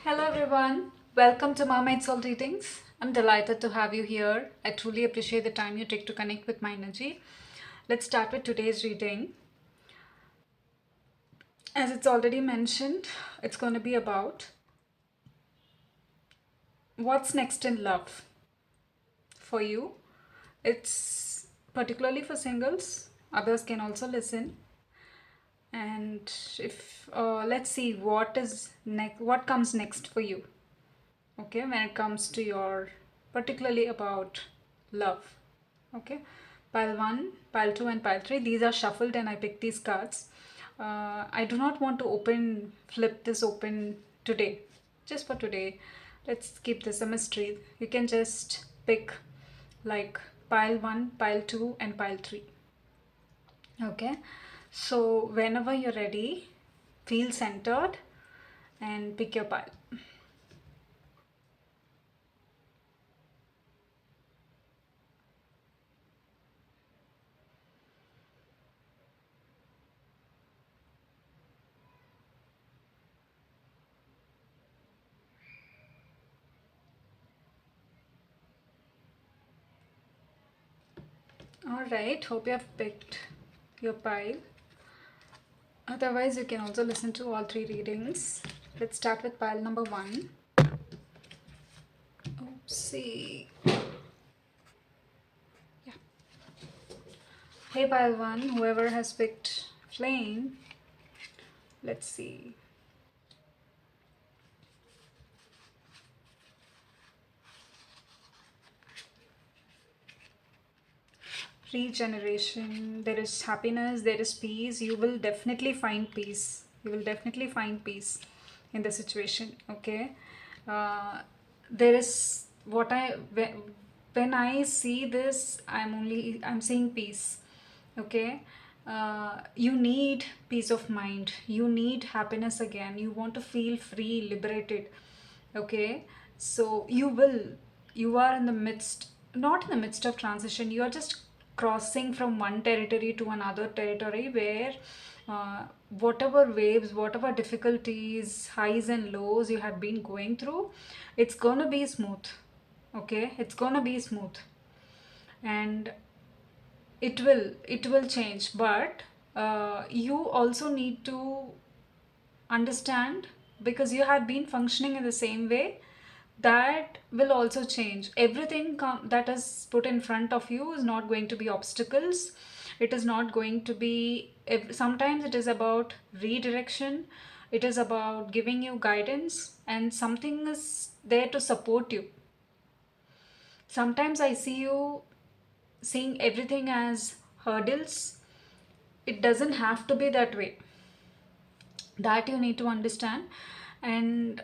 Hello everyone, welcome to Mermaid Soul Readings. I'm delighted to have you here. I truly appreciate the time you take to connect with my energy. Let's start with today's reading. As it's already mentioned, it's going to be about what's next in love for you. It's particularly for singles, others can also listen. And if let's see what comes next for you, okay, when it comes to your particularly about love. Okay, pile 1, pile 2 and pile 3, these are shuffled and I picked these cards. I do not want to flip this open today, just for today. Let's keep this a mystery. You can just pick like pile 1, pile 2 and pile 3. Okay, so whenever you're ready, feel centered and pick your pile. All right, hope you have picked your pile. Otherwise, you can also listen to all three readings. Let's start with pile number 1. Oopsie. Yeah. Hey, pile 1, whoever has picked flame, let's see. Regeneration, there is happiness, there is peace. You will definitely find peace. You will definitely find peace in the situation. Okay, there is what I when I see this, I'm seeing peace. Okay, you need peace of mind, you need happiness again, you want to feel free, liberated. Okay, so you are in the midst, not in the midst of transition, you are just crossing from one territory to another territory where whatever waves, whatever difficulties, highs and lows you have been going through, it's gonna be smooth. Okay, it's gonna be smooth, and it will change, but you also need to understand, because you have been functioning in the same way, that will also change. Everything that is put in front of you is not going to be obstacles. It is not going to be sometimes it is about redirection, it is about giving you guidance, and something is there to support you. Sometimes I see you seeing everything as hurdles. It doesn't have to be that way. That you need to understand, and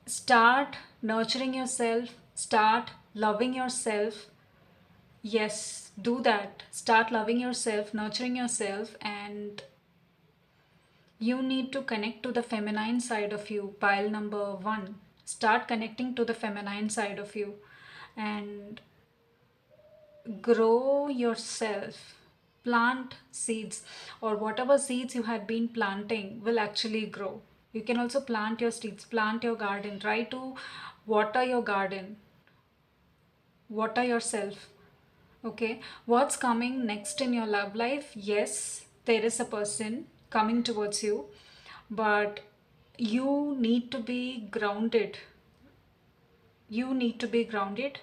start nurturing yourself, start loving yourself. Yes, do that. Start loving yourself, nurturing yourself, and you need to connect to the feminine side of you. Pile number 1. Start connecting to the feminine side of you and grow yourself. Plant seeds, or whatever seeds you had been planting will actually grow. You can also plant your seeds, plant your garden, try to water your garden, water yourself. Okay, what's coming next in your love life? Yes, there is a person coming towards you, but you need to be grounded. You need to be grounded,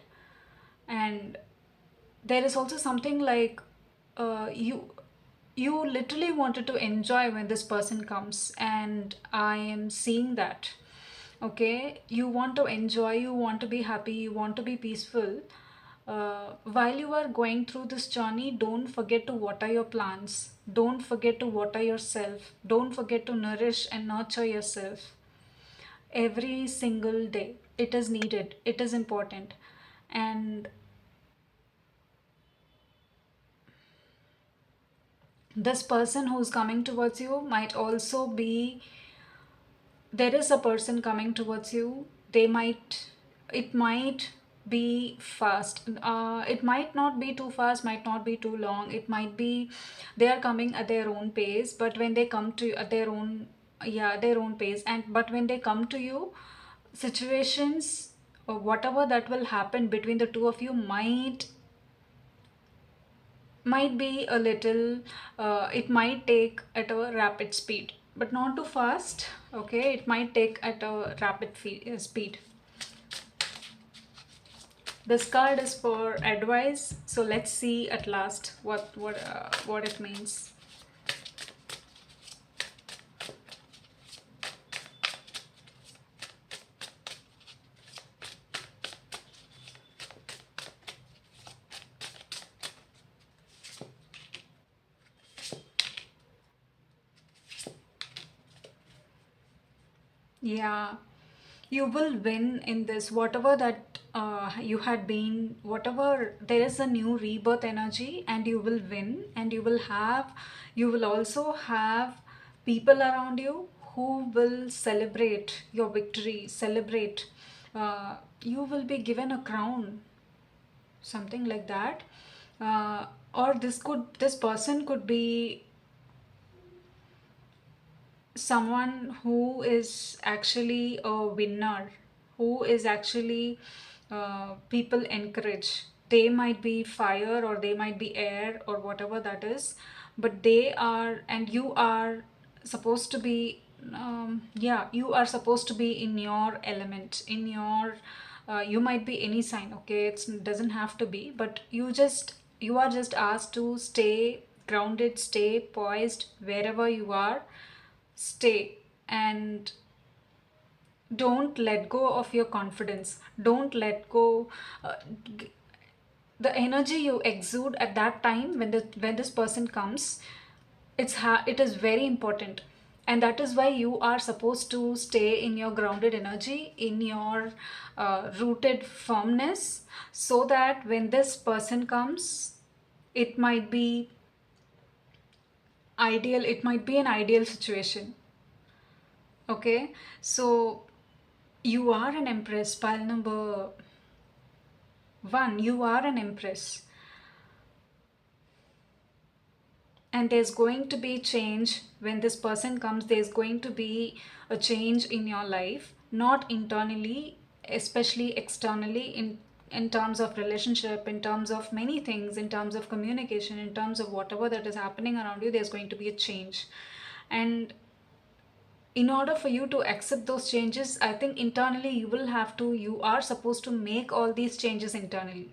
and there is also something like you literally wanted to enjoy when this person comes, and I am seeing that. Okay, you want to enjoy, you want to be happy, you want to be peaceful. While you are going through this journey, don't forget to water your plants, don't forget to water yourself, don't forget to nourish and nurture yourself every single day. It is needed, it is important. And this person who's coming towards you might also be, there is a person coming towards you. They might, it might be fast, it might not be too fast, might not be too long, it might be they are coming at their own pace, but when they come to at their own yeah, their own pace. And but when they come to you, situations or whatever that will happen between the two of you might be a little, it might take at a rapid speed, but not too fast. Okay, it might take at a rapid speed. This card is for advice, so let's see at last what it means. Yeah, you will win in this. Whatever that you had been, whatever, there is a new rebirth energy, and you will win. And you will also have people around you who will celebrate your victory, celebrate. You will be given a crown, something like that. Or this person could be someone who is actually a winner, who is actually, people encourage. They might be fire or they might be air or whatever that is, but they are, and you are supposed to be, yeah, you are supposed to be in your element, in your, you might be any sign, okay, it doesn't have to be, but you are just asked to stay grounded, stay poised wherever you are, stay, and don't let go of your confidence, don't let go. uh, g- the energy you exude at that time when this person comes, it is very important. And that is why you are supposed to stay in your grounded energy, in your rooted firmness, so that when this person comes, it might be it might be an ideal situation. Okay, so you are an empress, pile number one. You are an empress, and there's going to be change when this person comes. There's going to be a change in your life, not internally, especially externally, in terms of relationship, in terms of many things, in terms of communication, in terms of whatever that is happening around you. There's going to be a change, and in order for you to accept those changes, I think internally you are supposed to make all these changes internally.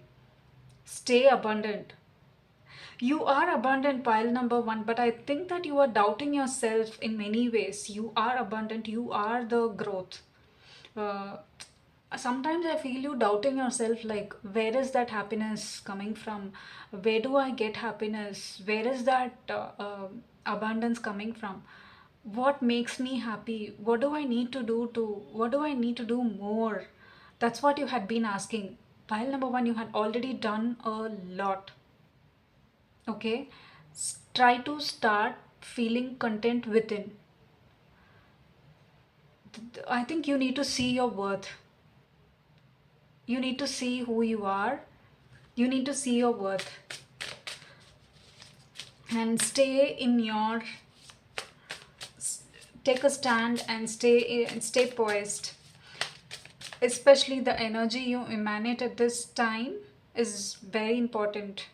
Stay abundant. You are abundant, pile number one, but I think that you are doubting yourself in many ways. You are abundant, you are the growth. Uh, Sometimes I feel you doubting yourself, like, where is that happiness coming from? Where do I get happiness? Where is that abundance coming from? What makes me happy? What do I need to do more? That's what you had been asking. Pile number one, you had already done a lot. Okay, try to start feeling content within. I think you need to see your worth. You need to see who you are. You need to see your worth and take a stand and stay poised. Especially the energy you emanate at this time is very important.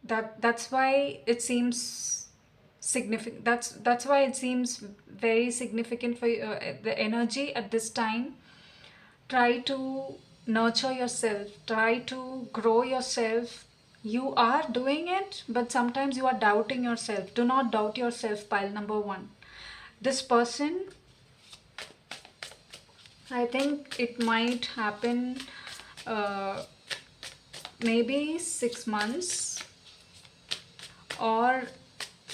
That's why it seems significant. That's why it seems very significant for you, the energy at this time. Try to nurture yourself, try to grow yourself. You are doing it, but sometimes you are doubting yourself. Do not doubt yourself, pile number one. This person, I think it might happen, uh, maybe 6 months, or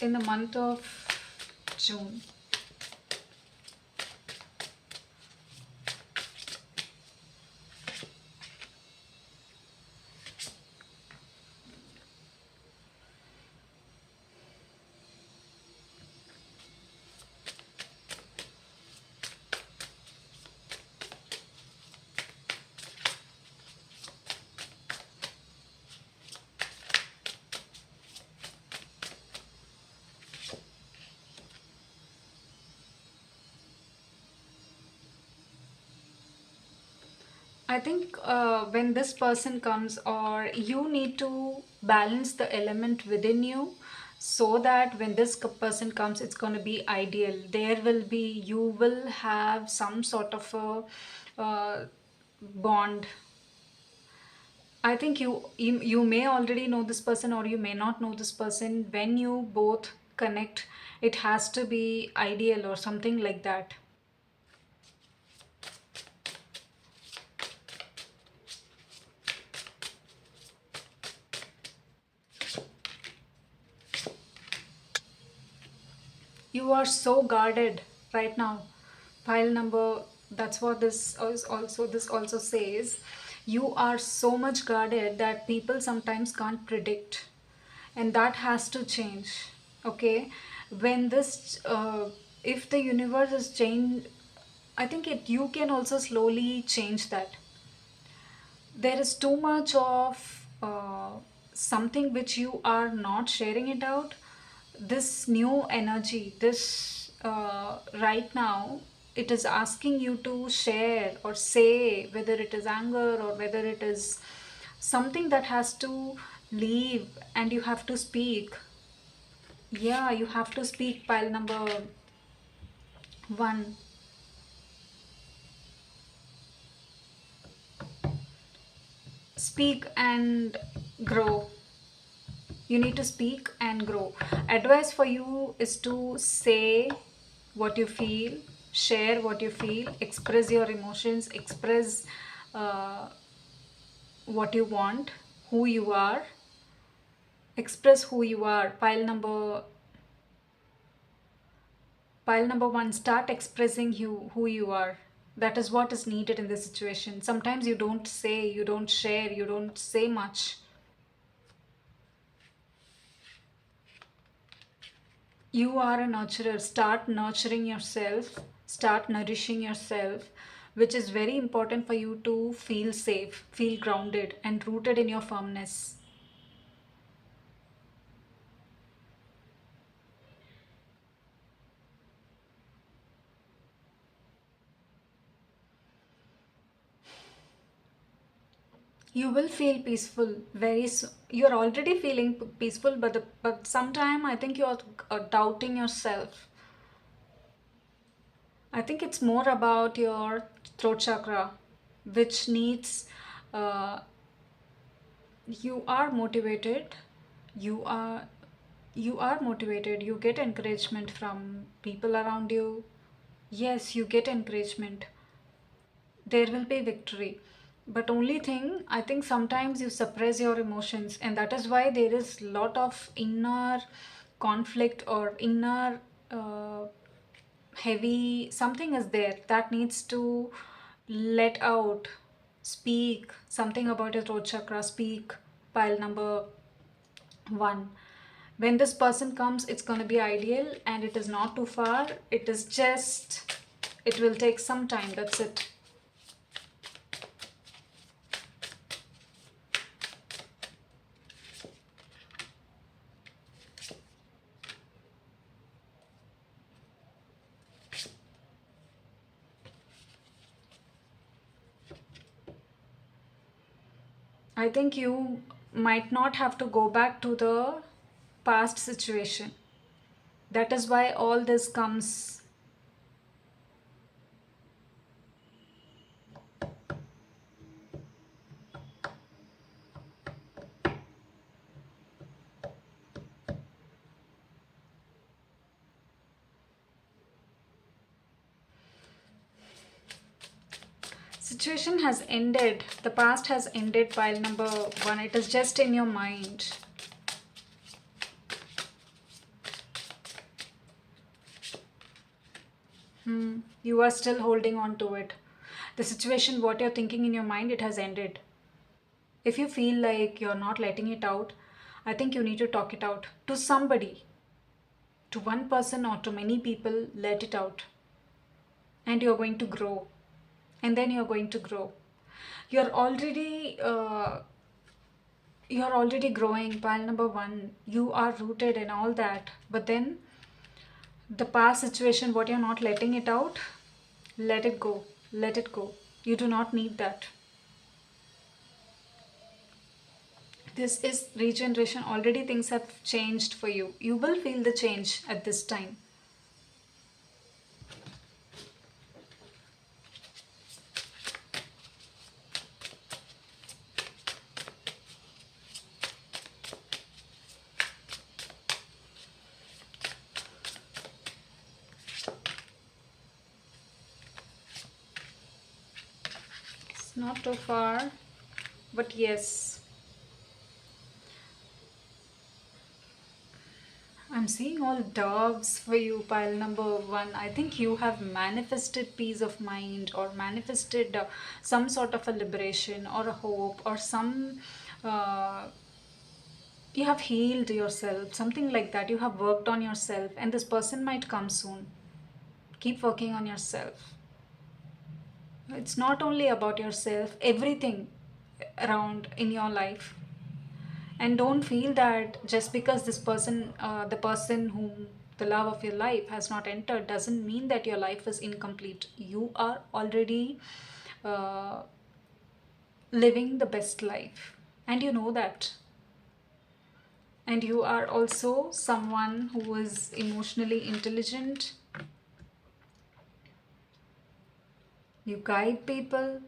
in the month of June. I think when this person comes, or you need to balance the element within you so that when this person comes, it's going to be ideal. There will be, you will have some sort of a bond. I think you may already know this person or you may not know this person. When you both connect, it has to be ideal or something like that. You are so guarded right now. Pile number, that's what this also says. You are so much guarded that people sometimes can't predict, and that has to change. Okay, when this if the universe is changed, I think it, you can also slowly change that. There is too much of something which you are not sharing it out. This new energy, this right now, it is asking you to share or say, whether it is anger or whether it is something that has to leave, and you have to speak. Yeah, you have to speak. Pile number one. Speak and grow. You need to speak and grow. Advice for you is to say what you feel, share what you feel, express your emotions, express uh, what you want, who you are. Express who you are. Pile number one, start expressing who you are. That is what is needed in this situation. Sometimes you don't say, you don't share, you don't say much. You are a nurturer. Start nurturing yourself, start nourishing yourself, which is very important for you to feel safe, feel grounded, and rooted in your firmness. You will feel peaceful very soon. You're already feeling peaceful, but sometime I think you're doubting yourself. I think it's more about your throat chakra, which needs. Uh, you are motivated. You are you are motivated. You get encouragement from people around you. Yes, you get encouragement. There will be victory. But only thing, I think sometimes you suppress your emotions, and that is why there is lot of inner conflict or inner uh, heavy something is there that needs to let out. Speak something about your throat chakra. Speak. Pile number one. When this person comes, it's going to be ideal, and it is not too far. It is just, it will take some time. That's it. I think you might not have to go back to the past situation. That is why all this comes. Situation has ended. The past has ended. Pile number one. It is just in your mind. You are still holding on to it. The situation, what you're thinking in your mind, it has ended. If you feel like you're not letting it out, I think you need to talk it out to somebody, to one person or to many people. Let it out, and you're going to grow. And then you're going to grow. You're already you're already growing. Pile number one, you are rooted in all that. But then the past situation, what you're not letting it out, let it go. Let it go. You do not need that. This is regeneration. Already things have changed for you. You will feel the change at this time. It's not too far, but yes. I'm seeing all doves for you, pile number one. I think you have manifested peace of mind, or manifested some sort of a liberation or a hope, or some. You have healed yourself, something like that. You have worked on yourself, and this person might come soon. Keep working on yourself. It's not only about yourself, everything around in your life. And don't feel that just because this person, the person whom the love of your life has not entered, doesn't mean that your life is incomplete. You are already uh, living the best life, and you know that. And you are also someone who is emotionally intelligent. You guide people.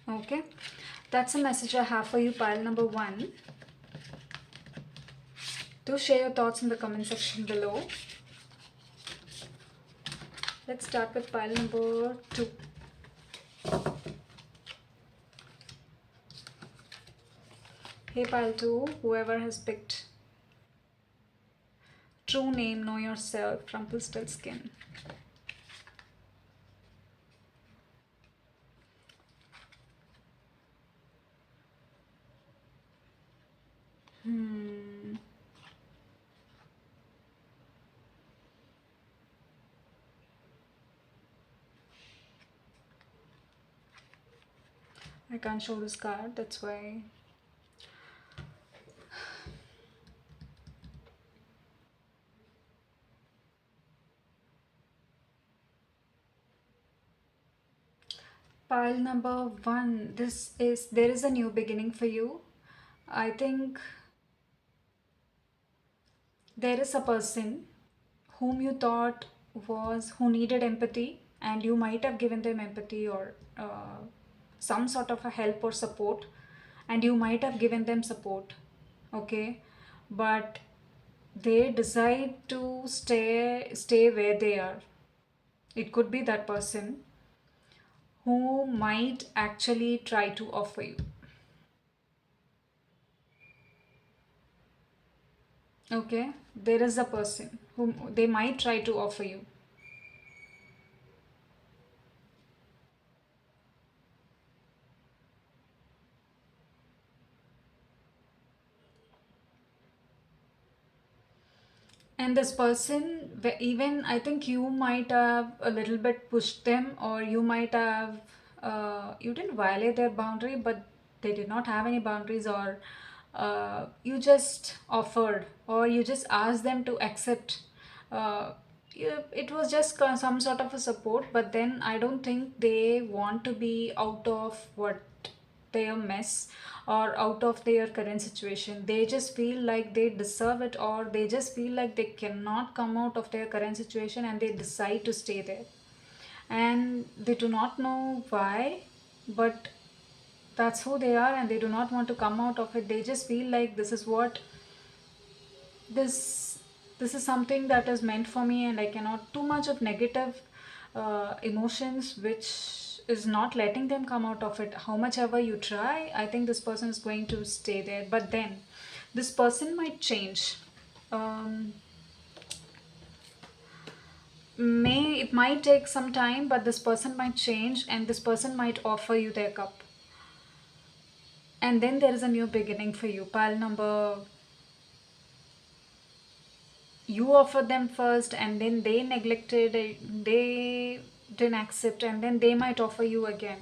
Okay, that's a message I have for you, pile number one. Do share your thoughts in the comment section below. Let's start with pile number two. Hey, pile two, whoever has picked true name, know yourself, rumple still skin. I can't show this card, that's why. Pile number one, there is a new beginning for you. I think there is a person whom you thought who needed empathy, and you might have given them empathy, or some sort of a help or support, and you might have given them support, okay, but they decide to stay where they are. It could be that person who might actually try to offer you. Okay, there is a person whom they might try to offer you. And this person, even I think you might have a little bit pushed them, or you might have, you didn't violate their boundary, but they did not have any boundaries, or you just offered, or you just asked them to accept. Uh, it was just some sort of a support, but then I don't think they want to be out of what their mess, or out of their current situation. They just feel like they deserve it, or they just feel like they cannot come out of their current situation, and they decide to stay there. And they do not know why, but that's who they are, and they do not want to come out of it. They just feel like this this is something that is meant for me, and I cannot. Too much of negative emotions which is not letting them come out of it. How much ever you try, I think this person is going to stay there, but then this person might change. um, it might take some time, but this person might change, and this person might offer you their cup, and then there is a new beginning for you. Pile number, you offered them first, and then they neglected it, they didn't accept, and then they might offer you again.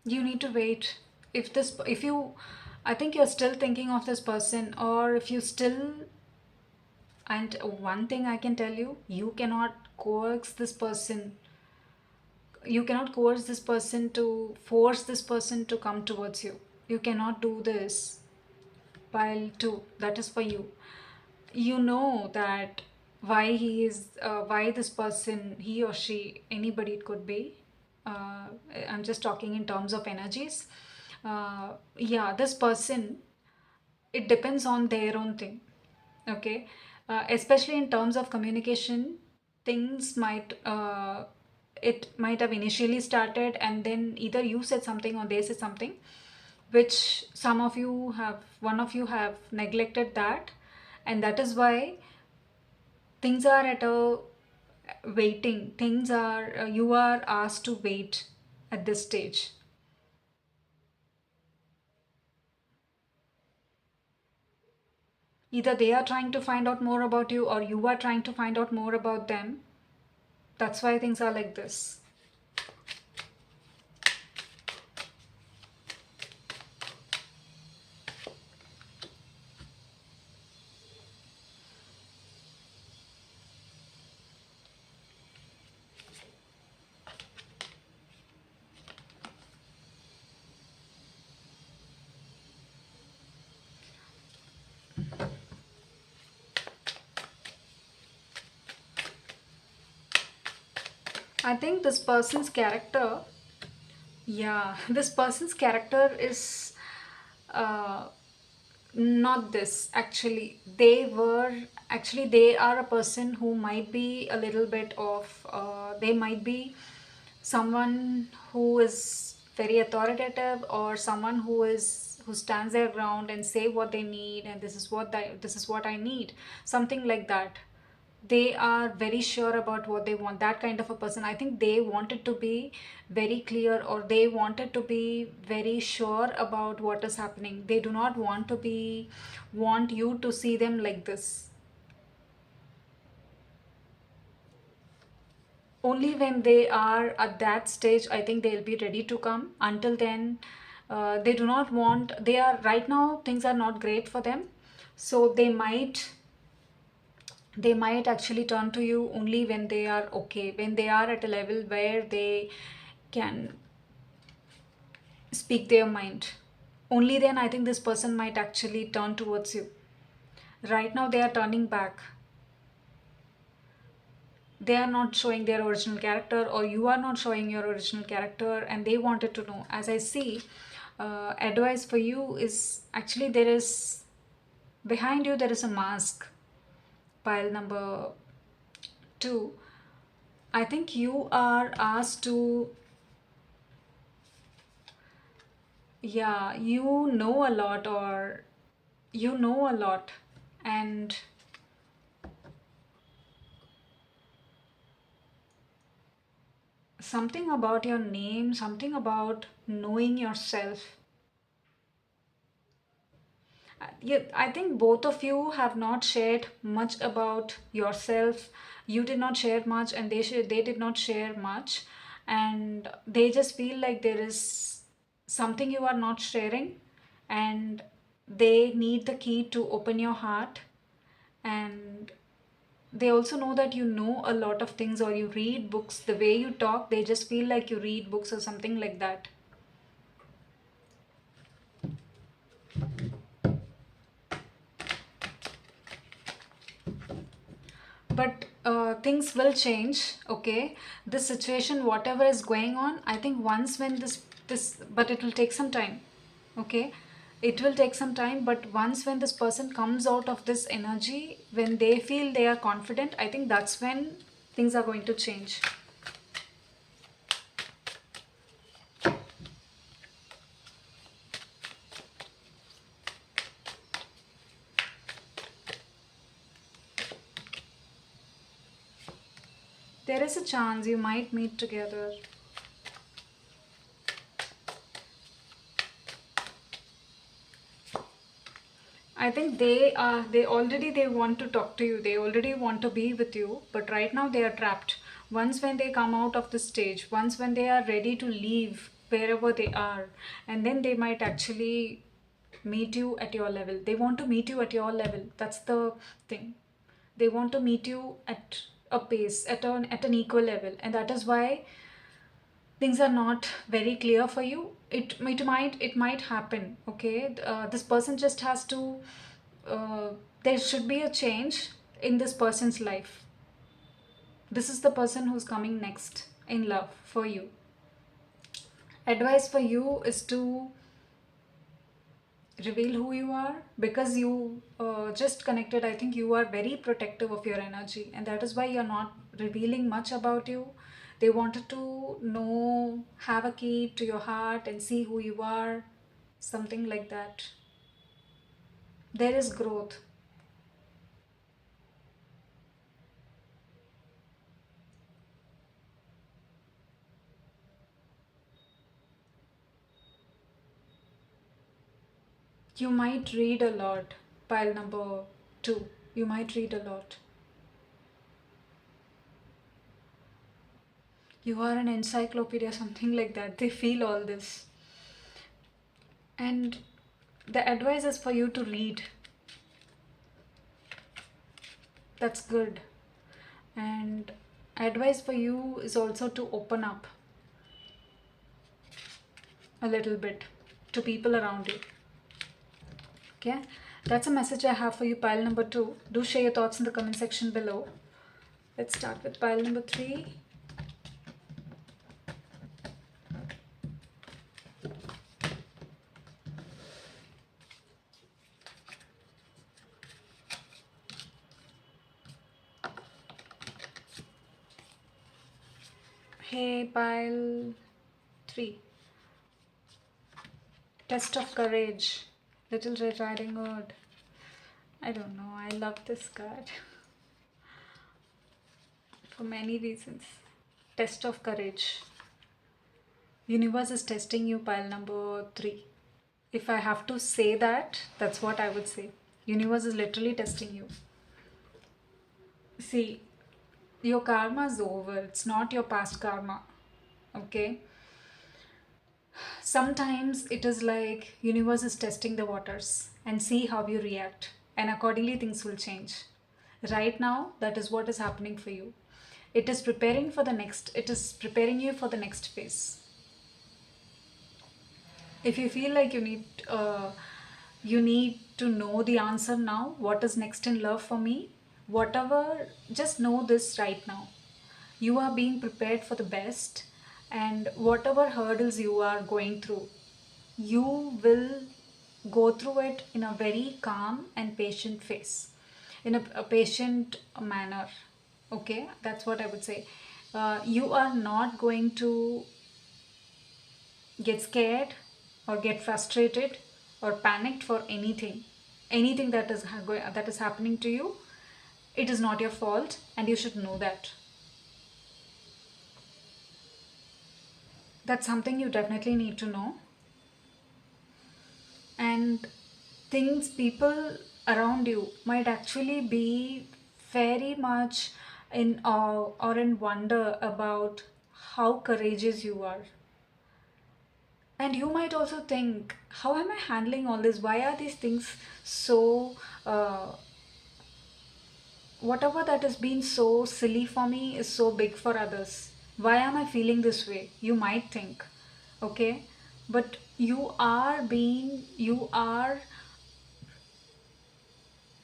You need to wait. If you, I think you're still thinking of this person, or if you still, and one thing I can tell you, you cannot coax this person. You cannot coerce this person to force this person to come towards you. You cannot do this. Pile 2, that is for you. You know that why this person, he or she, anybody it could be, uh, I'm just talking in terms of energies. Yeah, this person, it depends on their own thing. Okay. Especially in terms of communication, things might it might have initially started, and then either you said something or they said something, which some of you have, one of you have neglected that, and that is why things are at a waiting. Things are you are asked to wait at this stage. Either they are trying to find out more about you, or you are trying to find out more about them. That's why things are like this. I think this person's character, yeah, this person's character is uh, not this. Actually, they are a person who might be a little bit of, they might be someone who is very authoritative, or someone who stands their ground and say what they need, and this is what I need, something like that. They are very sure about what they want, that kind of a person. I think they wanted to be very clear, or they wanted to be very sure about what is happening. They do not want you to see them like this. Only when they are at that stage, I think they'll be ready to come. Until then, they do not want, they are right now, things are not great for them, so they might actually turn to you only when they are okay, when they are at a level where they can speak their mind. Only then I think this person might actually turn towards you. Right now they are turning back. They are not showing their original character, or you are not showing your original character, and they wanted to know. As I see, advice for you is actually, there is, behind you there is a mask. Pile number 2, I think you are asked to, yeah, you know a lot, or you know a lot, and something about your name, something about knowing yourself. Yeah, I think both of you have not shared much about yourself. You did not share much, and they did not share much, and they just feel like there is something you are not sharing, and they need the key to open your heart. And they also know that you know a lot of things, or you read books. The way you talk, they just feel like you read books or something like that. But things will change. Okay, this situation, whatever is going on, I think once when this but it will take some time. Okay, it will take some time, but once when this person comes out of this energy, when they feel they are confident, I think that's when things are going to change. There is a chance you might meet together. I think they want to talk to you. They already want to be with you, but right now they are trapped. Once when they come out of the stage, once when they are ready to leave, wherever they are, and then they might actually meet you at your level. They want to meet you at your level. That's the thing. They want to meet you at a pace, at an equal level, and that is why things are not very clear for you. It might happen. Okay, this person just has to. Uh, there should be a change in this person's life. This is the person who's coming next in love for you. Advice for you is to reveal who you are, because you just connected. I think you are very protective of your energy, and that is why you're not revealing much about you. They wanted to know, have a key to your heart and see who you are, something like that. There is growth. You might read a lot. Pile number 2. You might read a lot. You are an encyclopedia, something like that. They feel all this. And the advice is for you to read. That's good. And advice for you is also to open up a little bit to people around you. Okay, that's a message I have for you, pile number 2. Do share your thoughts in the comment section below. Let's start with pile number 3. Hey, pile 3. Test of courage. Little Red Riding Hood. I don't know. I love this card for many reasons. Test of courage. Universe is testing you, pile number 3. If I have to say that, that's what I would say. Universe is literally testing you. See, your karma is over. It's not your past karma. Okay? Sometimes it is like universe is testing the waters and see how you react, and accordingly things will change. Right now, that is what is happening for you. It is preparing you for the next phase. If you feel like you need to know the answer now, what is next in love for me, whatever, just know this right now. You are being prepared for the best, and whatever hurdles you are going through, you will go through it in a very calm and patient phase, in a patient manner. Okay, that's what I would say. You are not going to get scared or get frustrated or panicked for anything that is happening to you. It is not your fault, and you should know that. That's something you definitely need to know. And people around you might actually be very much in awe or in wonder about how courageous you are. And you might also think, how am I handling all this? Why are these things so, whatever that has been so silly for me is so big for others? Why am I feeling this way? You might think, okay? But you are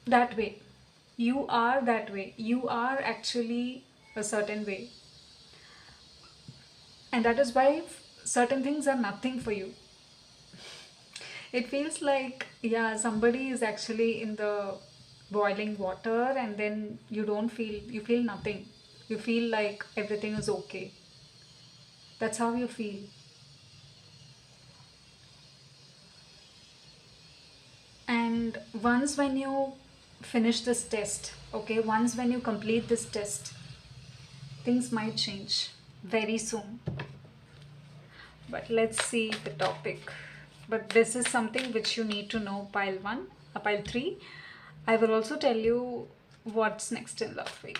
that way. You are that way. You are actually a certain way. And that is why certain things are nothing for you. It feels like, yeah, somebody is actually in the boiling water, and then you feel nothing. You feel like everything is okay. That's how you feel. And once when you finish this test, okay, once when you complete this test, things might change very soon. But let's see the topic. But this is something which you need to know, pile 1, pile 3. I will also tell you what's next in love for you.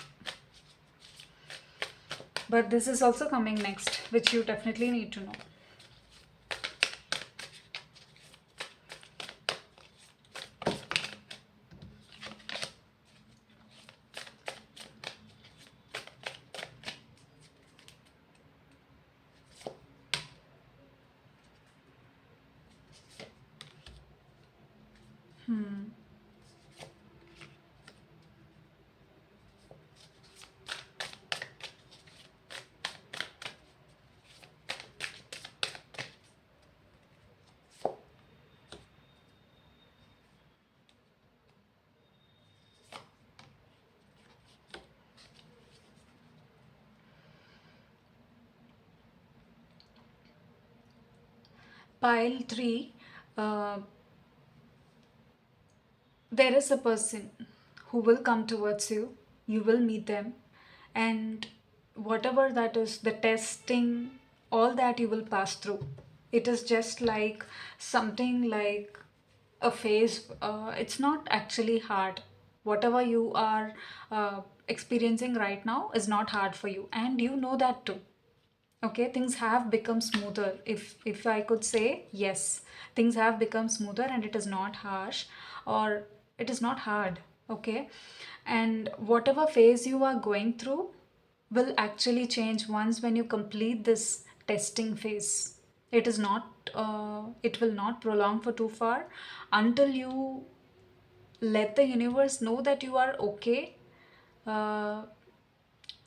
But this is also coming next, which you definitely need to know. Hmm. Pile 3, uh, there is a person who will come towards you, you will meet them, and whatever that is, the testing, all that you will pass through. It is just like something like a phase. It's not actually hard. Whatever you are experiencing right now is not hard for you, and you know that too. Okay, things have become smoother. If I could say, yes, things have become smoother, and it is not harsh, or it is not hard. Okay, and whatever phase you are going through will actually change once when you complete this testing phase. It is not it will not prolong for too far until you let the universe know that you are okay. uh,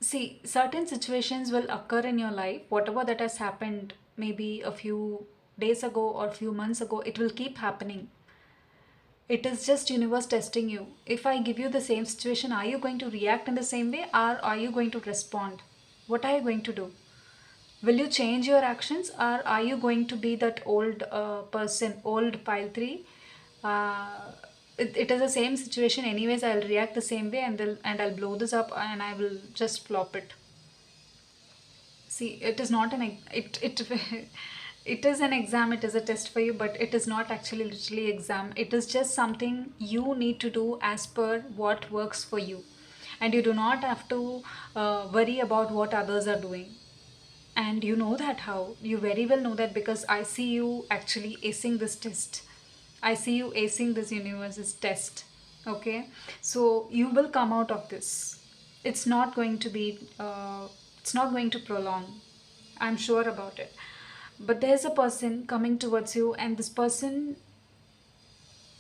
See, certain situations will occur in your life, whatever that has happened maybe a few days ago or a few months ago, it will keep happening. It is just universe testing you. If I give you the same situation, are you going to react in the same way, or are you going to respond? What are you going to do? Will you change your actions, or are you going to be that old person, old pile 3? Uh, it is the same situation anyways, I'll react the same way, and I'll blow this up and I will just flop it. See, it is not it it is an exam, it is a test for you, but it is not actually literally exam. It is just something you need to do as per what works for you, and you do not have to worry about what others are doing. And you know that, how you very well know that, because I see you actually acing this test. I see you acing this universe's test. Okay, so you will come out of this. It's not going to be it's not going to prolong. I'm sure about it. But there's a person coming towards you, and this person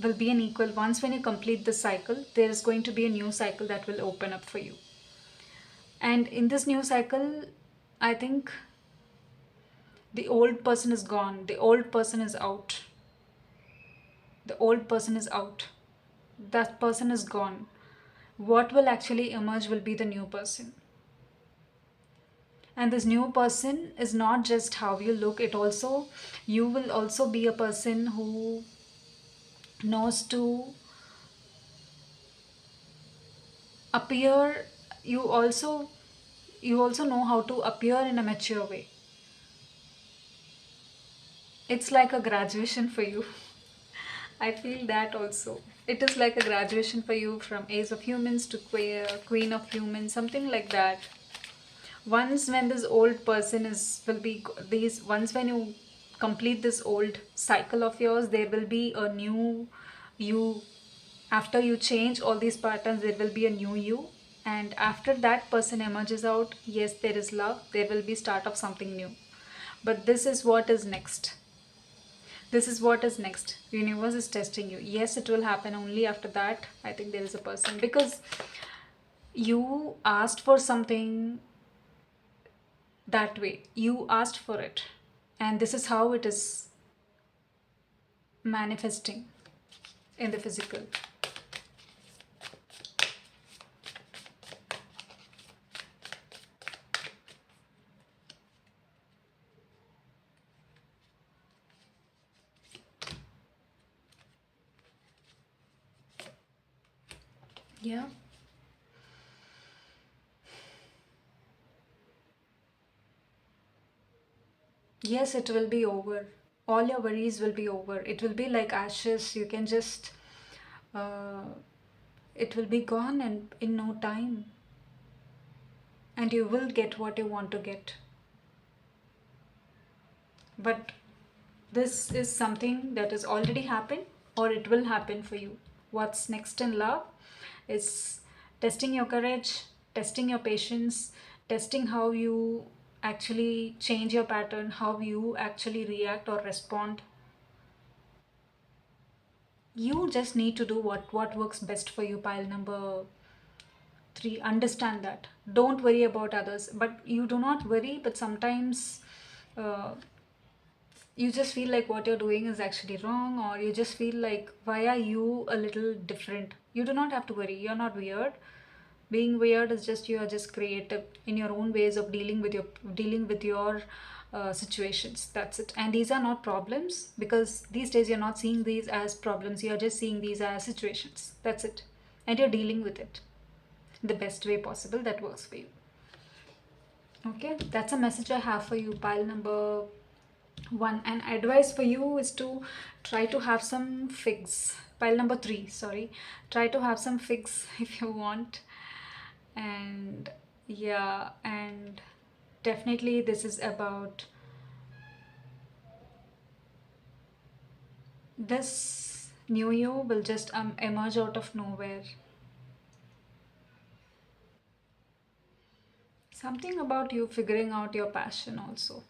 will be an equal. Once when you complete this cycle, there is going to be a new cycle that will open up for you. And in this new cycle, I think the old person is gone, the old person is out, the old person is out, that person is gone. What will actually emerge will be the new person. And this new person is not just how you look, it also, you will also be a person who knows to appear. You also you also know how to appear in a mature way. It's like a graduation for you. I feel that also. It is like a graduation for you from Ace of Humans to Queen of Humans, something like that. Once when this old person is will be these once when you complete this old cycle of yours, there will be a new you. After you change all these patterns, there will be a new you. And after that person emerges out, yes, there is love, there will be start of something new. But this is what is next. This is what is next. Universe is testing you. Yes, it will happen only after that. I think there is a person, because you asked for something that way. You asked for it. And this is how it is manifesting in the physical. Yeah. Yes, it will be over. All your worries will be over. It will be like ashes. You can just, uh, it will be gone and in no time. And you will get what you want to get. But this is something that has already happened, or it will happen for you. What's next in love is testing your courage, testing your patience, testing how you actually change your pattern, how you actually react or respond. You just need to do what works best for you. Pile number 3, understand that. Don't worry about others, but you do not worry, but sometimes uh, you just feel like what you're doing is actually wrong, or you just feel like, why are you a little different? You do not have to worry, you're not weird. Being weird is just, you are just creative in your own ways of dealing with your situations. That's it. And these are not problems, because these days you're not seeing these as problems, you're just seeing these as situations. That's it. And you're dealing with it the best way possible that works for you. Okay, that's a message I have for you, pile number 1. And advice for you is to try to have some figs. Pile number 3, sorry. Try to have some figs if you want. And yeah, and definitely this is about this new you will just emerge out of nowhere. Something about you figuring out your passion also.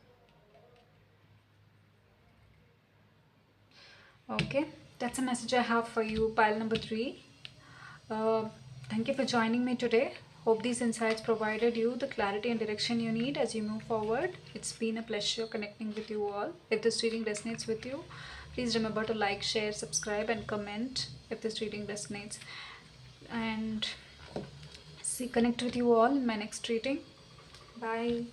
Okay, that's a message I have for you, pile number 3. Uh, Thank you for joining me today. Hope these insights provided you the clarity and direction you need as you move forward. It's been a pleasure connecting with you all. If this reading resonates with you, please remember to like, share, subscribe, and comment if this reading resonates. And see, connect with you all in my next reading. Bye.